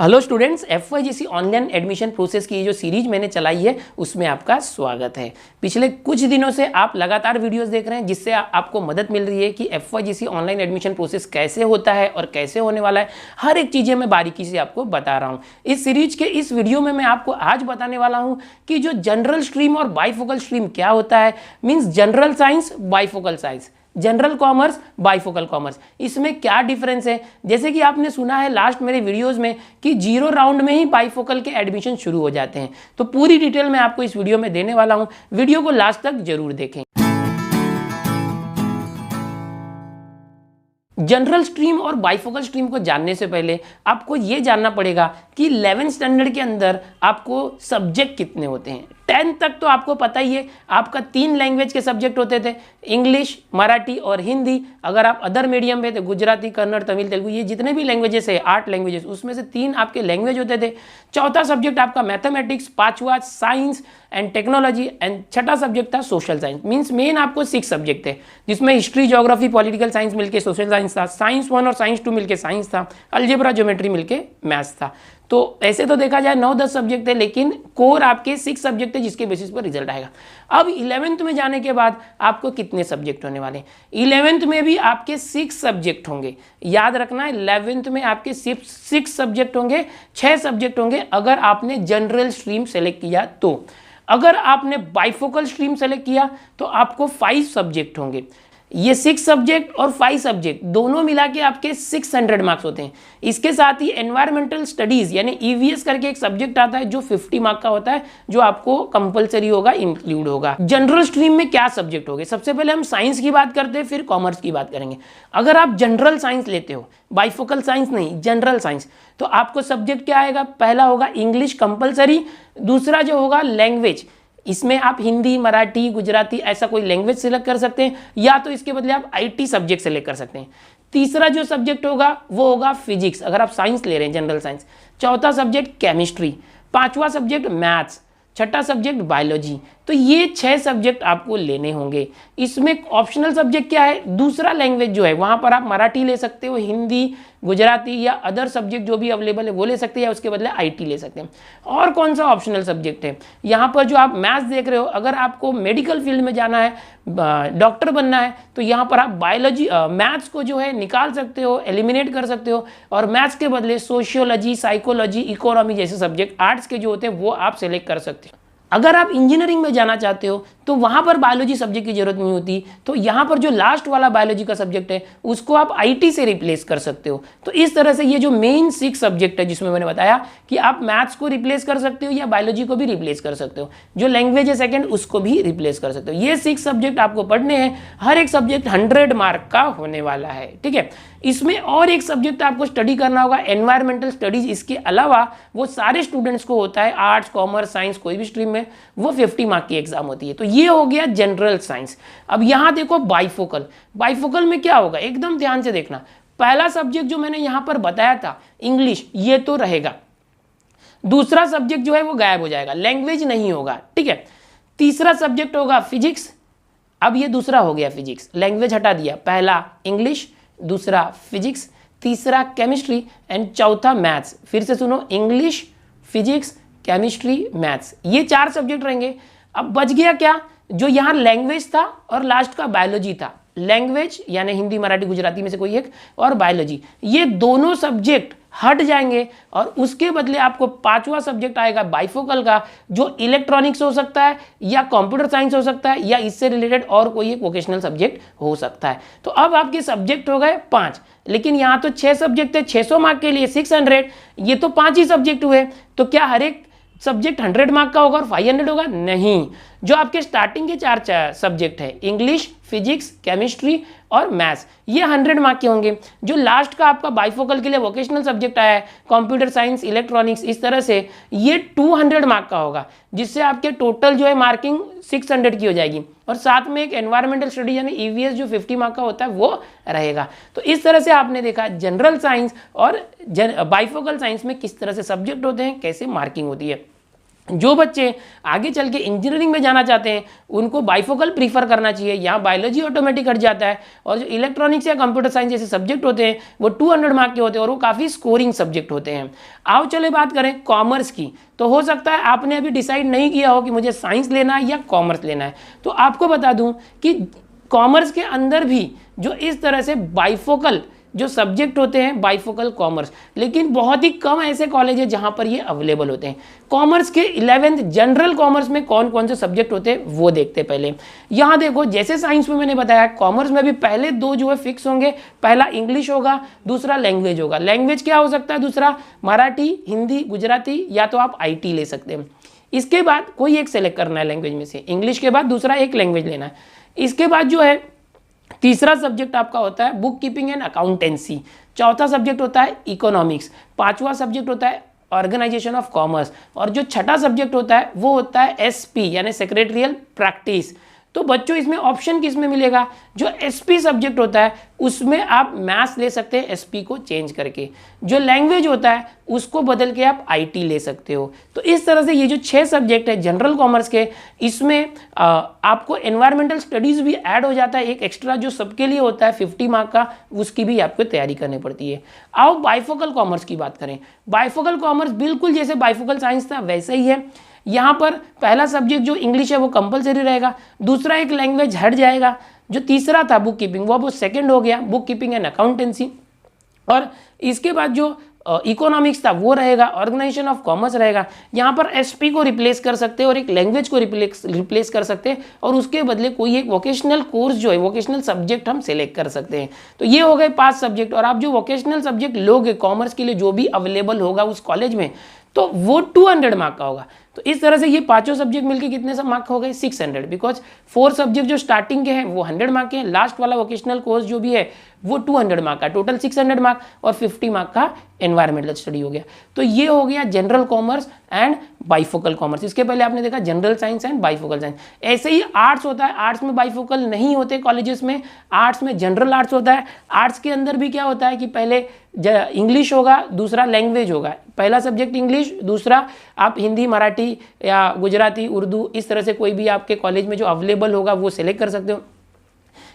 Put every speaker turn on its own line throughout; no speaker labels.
Hello students, FYGC online admission process की जो series मैंने चलाई है उसमें आपका स्वागत है। पिछले कुछ दिनों से आप लगातार वीडियोस देख रहे हैं जिससे आपको मदद मिल रही है कि FYGC ऑनलाइन एडमिशन प्रोसेस कैसे होता है और कैसे होने वाला है। हर एक चीज़ें मैं बारीकी से आपको बता रहा हूँ। इस सीरीज के इस वीडियो में मैं आपको आज बताने वाला हूँ कि जो जनरल स्ट्रीम और बाइफोकल स्ट्रीम क्या होता है, means general science, bifocal science, general commerce, bifocal commerce, इसमें क्या डिफरेंस है। जैसे कि आपने सुना है लास्ट मेरे वीडियोस में कि 0 राउंड में ही बाइफोकल के एडमिशन शुरू हो जाते हैं, तो पूरी डिटेल मैं आपको इस वीडियो में देने वाला हूं। वीडियो को लास्ट तक जरूर देखें। जनरल स्ट्रीम और बाइफोकल स्ट्रीम को जानने से पहले आपको यह जानना पड़ेगा कि 11th स्टैंडर्ड के अंदर आपको सब्जेक्ट कितने होते हैं। 10th तक तो आपको पता ही है, आपका 3 लैंग्वेज के सब्जेक्ट होते थे, इंग्लिश, मराठी और हिंदी। अगर आप अदर मीडियम में थे, गुजराती, कन्नड़, तमिल, तेलुगु, ये जितने भी लैंग्वेजेस है, 8 लैंग्वेजेस, उसमें से 3 आपके लैंग्वेज होते थे। चौथा सब्जेक्ट आपका मैथमेटिक्स, पांचवा साइंस एंड टेक्नोलॉजी एंड छठा सब्जेक्ट था सोशल साइंस। मीन्स मेन आपको 6 सब्जेक्ट थे, जिसमें हिस्ट्री, ज्योग्राफी, पॉलिटिकल साइंस मिलके सोशल साइंस था, साइंस 1 और साइंस 2 मिलके साइंस था, अलजेब्रा, ज्योमेट्री मिलके मैथ्स था। तो ऐसे तो देखा जाए 9-10 सब्जेक्ट थे, लेकिन कोर आपके 6 सब्जेक्ट थे जिसके बेसिस पर रिजल्ट आएगा। अब 11th में जाने के बाद आपको कितने सब्जेक्ट होने वाले हैं? 11th में भी आपके 6 सब्जेक्ट होंगे। याद रखना, 11th में आपके सिर्फ 6 सब्जेक्ट होंगे, 6 सब्जेक्ट होंगे अगर आपने जनरल स्ट्रीम सेलेक्ट किया तो। अगर आपने बाइफोकल स्ट्रीम सेलेक्ट किया तो आपको 5 सब्जेक्ट होंगे। ये 6 सब्जेक्ट और 5 सब्जेक्ट दोनों मिला के आपके 600 मार्क्स होते हैं। इसके साथ ही एनवायरमेंटल स्टडीज यानी EVS करके एक सब्जेक्ट आता है जो 50 मार्क का होता है, जो आपको कंपलसरी होगा, इंक्लूड होगा। जनरल स्ट्रीम में क्या सब्जेक्ट होंगे? सबसे पहले हम साइंस की बात करते हैं, फिर कॉमर्स की बात करेंगे। अगर आप जनरल साइंस लेते हो, बाइफोकल साइंस नहीं, जनरल साइंस, तो आपको सब्जेक्ट क्या आएगा? पहला होगा इंग्लिश कंपलसरी, दूसरा जो होगा लैंग्वेज, इसमें आप हिंदी, मराठी, गुजराती ऐसा कोई लैंग्वेज सिलेक्ट कर सकते हैं, या तो इसके बदले आप IT सब्जेक्ट सेलेक्ट कर सकते हैं। तीसरा जो सब्जेक्ट होगा वो होगा फिजिक्स, अगर आप साइंस ले रहे हैं, जनरल साइंस। चौथा सब्जेक्ट केमिस्ट्री, पांचवा सब्जेक्ट मैथ्स, छठा सब्जेक्ट बायोलॉजी। तो ये 6 सब्जेक्ट आपको लेने होंगे। इसमें ऑप्शनल सब्जेक्ट क्या है? दूसरा लैंग्वेज जो है, वहां पर आप मराठी ले सकते हो, हिंदी, गुजराती या अदर सब्जेक्ट जो भी अवेलेबल है वो ले सकते हैं, या उसके बदले IT ले सकते हैं। और कौन सा ऑप्शनल सब्जेक्ट है? यहाँ पर जो आप मैथ्स देख रहे हो, अगर आपको मेडिकल फील्ड में जाना है, डॉक्टर बनना है, तो यहाँ पर आप बायोलॉजी, मैथ्स को जो है निकाल सकते हो, एलिमिनेट कर सकते हो, और मैथ्स के बदले सोशियोलॉजी, साइकोलॉजी, इकोनॉमी जैसे सब्जेक्ट आर्ट्स के जो होते हैं वो आप सेलेक्ट कर सकते हो। अगर आप इंजीनियरिंग में जाना चाहते हो तो वहां पर बायोलॉजी सब्जेक्ट की जरूरत नहीं होती, तो यहां पर जो लास्ट वाला बायोलॉजी का सब्जेक्ट है उसको आप IT से रिप्लेस कर सकते हो। तो इस तरह से ये जो मेन 6 सब्जेक्ट है, जिसमें मैंने बताया कि आप मैथ्स को रिप्लेस कर सकते हो या बायोलॉजी को भी रिप्लेस कर सकते हो, जो लैंग्वेज है सेकंड उसको भी रिप्लेस कर सकते हो। ये 6 सब्जेक्ट आपको पढ़ने हैं। हर एक सब्जेक्ट 100 मार्क का होने वाला है, ठीक है। इसमें और एक सब्जेक्ट आपको स्टडी करना होगा, एनवायरमेंटल स्टडीज। इसके अलावा वो सारे स्टूडेंट्स को होता है, आर्ट्स, कॉमर्स, साइंस, कोई भी स्ट्रीम में, वो 50 मार्क की एग्जाम होती है। तो ये हो गया जनरल साइंस। अब यहां देखो बाइफोकल। बाइफोकल में क्या होगा, एकदम ध्यान से देखना। पहला सब्जेक्ट जो मैंने यहां पर बताया था इंग्लिश, ये तो रहेगा। दूसरा सब्जेक्ट जो है वो गायब हो जाएगा, लैंग्वेज नहीं होगा, ठीक है। तीसरा सब्जेक्ट होगा फिजिक्स। अब ये दूसरा हो गया फिजिक्स, लैंग्वेज हटा दिया। पहला इंग्लिश, दूसरा फिजिक्स, तीसरा केमिस्ट्री एंड चौथा मैथ्स। फिर से सुनो, इंग्लिश, फिजिक्स, केमिस्ट्री, मैथ्स, ये 4 सब्जेक्ट रहेंगे। अब बच गया क्या? जो यहां लैंग्वेज था और लास्ट का बायोलॉजी था। लैंग्वेज यानी हिंदी, मराठी, गुजराती में से कोई एक, और बायोलॉजी, ये दोनों सब्जेक्ट हट जाएंगे और उसके बदले आपको 5वां सब्जेक्ट आएगा बाइफोकल का, जो इलेक्ट्रॉनिक्स हो सकता है या कंप्यूटर साइंस हो सकता है या इससे रिलेटेड और कोई एक वोकेशनल सब्जेक्ट हो सकता है। तो अब आपके सब्जेक्ट हो गए 5, लेकिन यहां तो 6 सब्जेक्ट थे, 600 मार्क के लिए 600, ये तो 5 ही सब्जेक्ट हुए। तो क्या हर एक सब्जेक्ट 100 मार्क का होगा और 500 होगा? नहीं। जो आपके स्टार्टिंग के 4 सब्जेक्ट है, इंग्लिश, फिजिक्स, केमिस्ट्री और मैथ्स, ये 100 मार्क के होंगे। जो लास्ट का आपका बाइफोकल के लिए वोकेशनल सब्जेक्ट आया है, कंप्यूटर साइंस, इलेक्ट्रॉनिक्स, इस तरह से ये 200 मार्क का होगा, जिससे आपके टोटल जो है मार्किंग 600 की हो जाएगी। और साथ में एक एनवायरमेंटल स्टडी यानी EVS जो 50 मार्क का होता है वो रहेगा। तो इस तरह से आपने देखा जनरल साइंस और बाइफोकल साइंस में किस तरह से सब्जेक्ट होते हैं, कैसे मार्किंग होती है। जो बच्चे आगे चल के इंजीनियरिंग में जाना चाहते हैं उनको बाइफोकल प्रीफर करना चाहिए। यहाँ बायोलॉजी ऑटोमेटिक हट जाता है और जो इलेक्ट्रॉनिक्स या कंप्यूटर साइंस जैसे सब्जेक्ट होते हैं वो 200 मार्क के होते हैं और वो काफ़ी स्कोरिंग सब्जेक्ट होते हैं। आओ चले बात करें कॉमर्स की। तो हो सकता है आपने अभी डिसाइड नहीं किया हो कि मुझे साइंस लेना है या कॉमर्स लेना है, तो आपको बता दूं कि कॉमर्स के अंदर भी जो इस तरह से बाइफोकल जो सब्जेक्ट होते हैं बाइफोकल कॉमर्स, लेकिन बहुत ही कम ऐसे कॉलेज है जहां पर ये अवेलेबल होते हैं। कॉमर्स के 11th जनरल कॉमर्स में कौन कौन से सब्जेक्ट होते हैं वो देखते हैं पहले। यहां देखो जैसे साइंस में मैंने बताया, कॉमर्स में भी पहले दो जो है फिक्स होंगे, पहला इंग्लिश होगा, दूसरा लैंग्वेज होगा। लैंग्वेज क्या हो सकता है दूसरा? मराठी, हिंदी, गुजराती, या तो आप IT ले सकते हैं। इसके बाद कोई एक सेलेक्ट करना है लैंग्वेज में से, इंग्लिश के बाद दूसरा एक लैंग्वेज लेना है। इसके बाद जो है तीसरा सब्जेक्ट आपका होता है बुक कीपिंग एंड अकाउंटेंसी, चौथा सब्जेक्ट होता है इकोनॉमिक्स, पांचवा सब्जेक्ट होता है ऑर्गेनाइजेशन ऑफ कॉमर्स, और जो छठा सब्जेक्ट होता है वो होता है SP यानी सेक्रेटरियल प्रैक्टिस। तो बच्चों इसमें ऑप्शन किस में मिलेगा? जो SP सब्जेक्ट होता है उसमें आप मैथ्स ले सकते हैं SP को चेंज करके, जो लैंग्वेज होता है उसको बदल के आप IT ले सकते हो। तो इस तरह से ये जो 6 सब्जेक्ट है जनरल कॉमर्स के, इसमें आपको एनवायरमेंटल स्टडीज भी ऐड हो जाता है एक एक्स्ट्रा, जो सबके लिए होता है 50 मार्क का, उसकी भी आपको तैयारी करनी पड़ती है। आओ बाइफोकल कॉमर्स की बात करें। बाइफोकल कॉमर्स बिल्कुल जैसे बाइफोकल साइंस था वैसे ही है। यहाँ पर पहला सब्जेक्ट जो इंग्लिश है वो कंपलसरी रहेगा, दूसरा एक लैंग्वेज हट जाएगा, जो तीसरा था बुक कीपिंग वो सेकंड हो गया, बुक कीपिंग एंड अकाउंटेंसी, और इसके बाद जो इकोनॉमिक्स था वो रहेगा, ऑर्गेनाइजेशन ऑफ कॉमर्स रहेगा। यहाँ पर SP को रिप्लेस कर सकते हैं और एक लैंग्वेज को रिप्लेस कर सकते हैं, और उसके बदले कोई एक वोकेशनल कोर्स जो है वोकेशनल सब्जेक्ट हम सेलेक्ट कर सकते हैं। तो ये हो गए 5 सब्जेक्ट, और आप जो वोकेशनल सब्जेक्ट लोगे कॉमर्स के लिए जो भी अवेलेबल होगा उस कॉलेज में, तो वो 200 मार्क का होगा। तो इस तरह से ये पांचों सब्जेक्ट मिलके कितने सब मार्क हो गए? 600, बिकॉज 4 सब्जेक्ट जो स्टार्टिंग के हैं वो 100 मार्क के हैं, लास्ट वाला वोकेशनल कोर्स जो भी है वो 200 मार्क का, टोटल 600 मार्क, और 50 मार्क का एनवायरमेंटल स्टडी हो गया। तो ये हो गया general commerce and bifocal commerce. इसके पहले आपने देखा general science and bifocal science. ऐसे ही आर्ट्स होता है, आर्ट्स में बाइफोकल नहीं होते कॉलेजेस में, आर्ट्स में जनरल आर्ट्स होता है। आर्ट्स के अंदर भी क्या होता है कि पहले इंग्लिश होगा, दूसरा लैंग्वेज होगा, पहला सब्जेक्ट इंग्लिश, दूसरा आप हिंदी, मराठी या गुजराती, उर्दू, इस तरह से कोई भी आपके कॉलेज में जो अवेलेबल होगा वो सिलेक्ट कर सकते हो।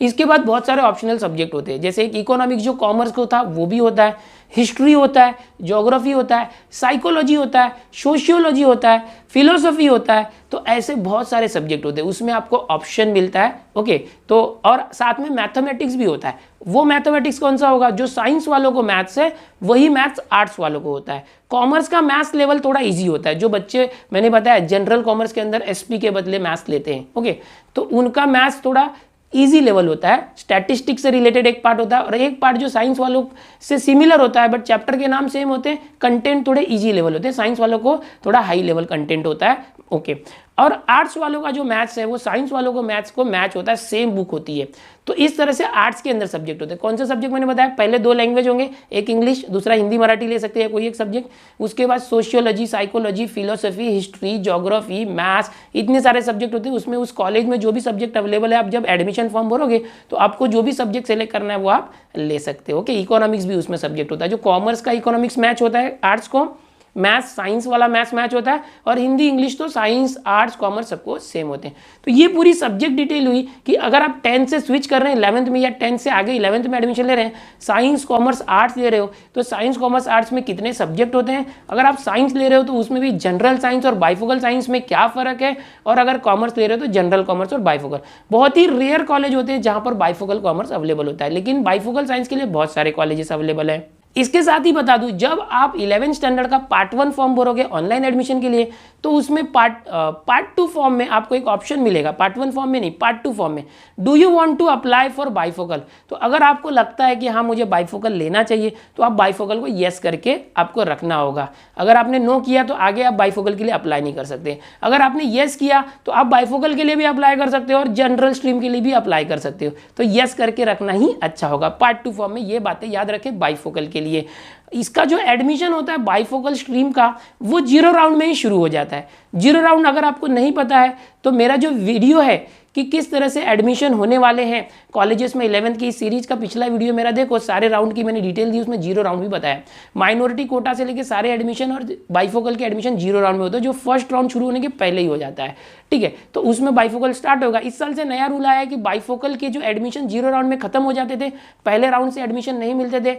इसके बाद बहुत सारे ऑप्शनल सब्जेक्ट होते हैं, जैसे एक इकोनॉमिक्स जो कॉमर्स को था वो भी होता है, हिस्ट्री होता है, ज्योग्राफी होता है, साइकोलॉजी होता है, सोशियोलॉजी होता है, फिलोसफी होता है। तो ऐसे बहुत सारे सब्जेक्ट होते हैं, उसमें आपको ऑप्शन मिलता है। ओके, तो और साथ में मैथमेटिक्स भी होता है। वो मैथमेटिक्स कौन सा होगा? जो साइंस वालों को मैथ्स है वही मैथ्स आर्ट्स वालों को होता है। कॉमर्स का मैथ्स लेवल थोड़ा इजी होता है, जो बच्चे मैंने बताया जनरल कॉमर्स के अंदर SP के बदले मैथ्स लेते हैं, ओके, तो उनका मैथ्स थोड़ा इजी लेवल होता है। स्टैटिस्टिक्स से रिलेटेड एक पार्ट होता है, और एक पार्ट जो साइंस वालों से सिमिलर होता है, बट चैप्टर के नाम सेम होते हैं, कंटेंट थोड़े इजी लेवल होते हैं। साइंस वालों को थोड़ा हाई लेवल कंटेंट होता है, ओके। और आर्ट्स वालों का जो मैथ्स है वो साइंस वालों को मैथ्स को मैच होता है, सेम बुक होती है। तो इस तरह से आर्ट्स के अंदर सब्जेक्ट होते हैं। कौन से सब्जेक्ट मैंने बताया? पहले 2 लैंग्वेज होंगे, एक इंग्लिश, दूसरा हिंदी मराठी ले सकते हैं कोई एक सब्जेक्ट। उसके बाद sociology, psychology, philosophy, history, geography, maths, इतने सारे सब्जेक्ट होते हैं। उसमें उस कॉलेज में जो भी सब्जेक्ट अवेलेबल है, आप जब एडमिशन फॉर्म भरोगे तो आपको जो भी सब्जेक्ट सेलेक्ट करना है वो आप ले सकते हो, ओके। इकोनॉमिक्स भी उसमें सब्जेक्ट होता है, जो कॉमर्स का इकोनॉमिक्स मैच होता है आर्ट्स को, मैथ्स साइंस वाला मैथ्स मैच होता है, और हिंदी इंग्लिश तो साइंस आर्ट्स कॉमर्स सबको सेम होते हैं। तो ये पूरी सब्जेक्ट डिटेल हुई कि अगर आप 10th से स्विच कर रहे हैं 11th में, या 10th से आगे 11th में एडमिशन ले रहे हैं, साइंस कॉमर्स आर्ट्स ले रहे हो, तो साइंस कॉमर्स आर्ट्स में कितने सब्जेक्ट होते हैं। अगर आप साइंस ले रहे हो तो उसमें भी जनरल साइंस और बाइफोकल साइंस में क्या फर्क है, और अगर कॉमर्स ले रहे हो तो जनरल कॉमर्स और बाइफोकल। बहुत ही रेयर कॉलेज होते हैं जहां पर बाइफोकल कॉमर्स अवेलेबल होता है, लेकिन बाइफोकल साइंस के लिए बहुत सारे कॉलेजेस अवेलेबल है। इसके साथ ही बता दूं, जब आप 11th स्टैंडर्ड का पार्ट 1 फॉर्म भरोगे ऑनलाइन एडमिशन के लिए, तो उसमें पार्ट 2 फॉर्म में आपको एक ऑप्शन मिलेगा, पार्ट 1 फॉर्म में नहीं, पार्ट 2 फॉर्म में, do you want to apply for bifocal. तो अगर आपको लगता है कि हाँ मुझे बाइफोकल लेना चाहिए, तो आप बाइफोकल को येस करके आपको रखना होगा। अगर आपने नो किया तो आगे आप बाइफोकल के लिए अप्लाई नहीं कर सकते। अगर आपने येस किया तो आप बाइफोकल के लिए भी अप्लाई कर सकते हो और जनरल स्ट्रीम के लिए भी अप्लाई कर सकते हो। तो येस करके रखना ही अच्छा होगा। पार्ट 2 फॉर्म में ये बातें याद रखें बाइफोकल के लिए। इसका जो एडमिशन होता है बाइफोकल स्ट्रीम का, वो 0 राउंड में ही शुरू हो जाता है। 0 राउंड अगर आपको नहीं पता है तो मेरा जो वीडियो है कि किस तरह से एडमिशन होने वाले हैं कॉलेजेस में 11th की। इस सीरीज का पिछला वीडियो मेरा देखो, सारे राउंड की मैंने डिटेल दी, उसमें 0 राउंड भी बताया। माइनॉरिटी कोटा से लेके सारे एडमिशन और बाइफोकल के एडमिशन 0 राउंड में होता है, जो फर्स्ट राउंड शुरू होने के पहले ही हो जाता है, ठीक है। तो उसमें बाइफोकल स्टार्ट होगा। इस साल से नया रूल आया है कि बाइफोकल के जो एडमिशन 0 राउंड में खत्म हो जाते थे, पहले राउंड से एडमिशन नहीं मिलते थे,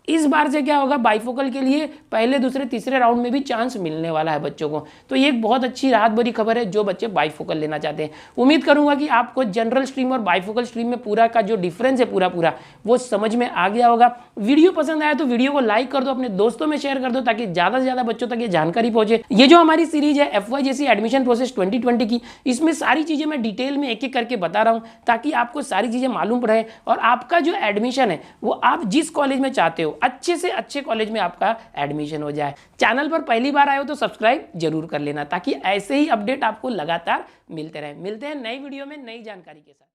इस बार से क्या होगा, बाइफोकल के लिए पहले दूसरे तीसरे राउंड में भी चांस मिलने वाला है बच्चों को। तो ये एक बहुत अच्छी राहत भरी खबर है जो बच्चे बाइफोकल लेना चाहते हैं। उम्मीद करूंगा कि आपको जनरल स्ट्रीम और बाइफोकल स्ट्रीम में पूरा का जो डिफरेंस है पूरा वो समझ में आ गया होगा। वीडियो पसंद आया तो वीडियो को लाइक कर दो, अपने दोस्तों में शेयर कर दो, ताकि ज्यादा से ज्यादा बच्चों तक ये जानकारी पहुंचे। ये जो हमारी सीरीज है FYJC एडमिशन प्रोसेस 2020 की, इसमें सारी चीजें मैं डिटेल में एक एक करके बता रहा हूं, ताकि आपको सारी चीजें मालूम पड़े और आपका जो एडमिशन है वो आप जिस कॉलेज में चाहते हो, अच्छे से अच्छे कॉलेज में आपका एडमिशन हो जाए। चैनल पर पहली बार आए हो तो सब्सक्राइब जरूर कर लेना, ताकि ऐसे ही अपडेट आपको लगातार मिलते रहे। मिलते हैं नई वीडियो में नई जानकारी के साथ।